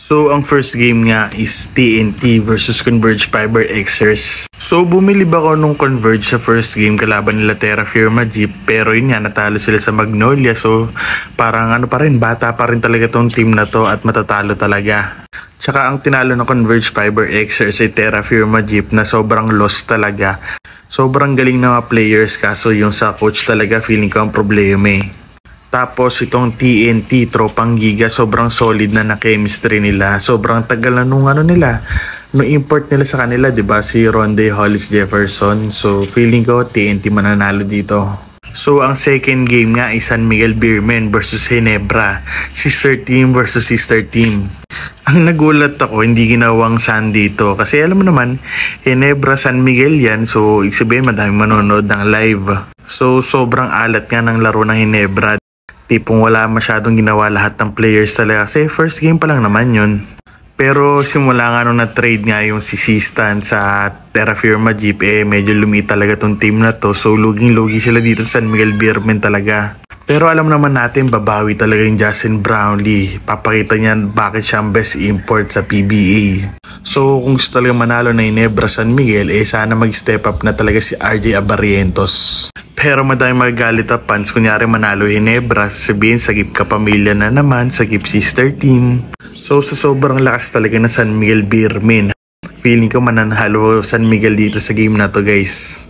So, ang first game nga is TNT versus Converge Fiber Xers. So, bumili ba ako nung Converge sa first game kalaban nila Terra Firma Jeep, pero yun nga, natalo sila sa Magnolia. So, parang pa rin, bata pa rin talaga tong team na to at matatalo talaga. Tsaka ang tinalo ng Converge Fiber Xers ay Terra Firma Jeep na sobrang lost talaga. Sobrang galing ng mga players, kaso yung sa coach talaga feeling ko ang problema eh. Tapos itong TNT, Tropang Giga, sobrang solid na chemistry nila. Sobrang tagal na nung nila, nung import nila sa kanila, 'di ba, si Ronde Hollis Jefferson. So feeling ko TNT mananalo dito. So ang second game nga ay San Miguel Beermen versus Ginebra. Sister team versus sister team. Ang nagulat ako, hindi ginawang San dito. Kasi alam mo naman, Ginebra, San Miguel yan. So ibig sabihin madaming manonood ng live. So sobrang alat nga ng laro ng Ginebra. Tipong wala masyadong ginawa lahat ng players talaga kasi first game pa lang naman yun. Pero simula nga nung na-trade nga yung si Sistan sa Terra Firma Jeep, medyo lumit talaga tong team na to. So luging-lugi sila dito sa San Miguel Beermen talaga. Pero alam naman natin, babawi talaga yung Justin Brownlee. Papakita niya bakit siya ang best import sa PBA. So kung gusto talaga manalo na Ginebra San Miguel, sana mag-step up na talaga si RJ Abarientos. Pero madami magagalit na fans, kunyari manalo Ginebra, sabihin sagip ka pamilya na naman, sagip sister team. So sa sobrang lakas talaga na San Miguel Beermen, feeling ko mananalo San Miguel dito sa game na to guys.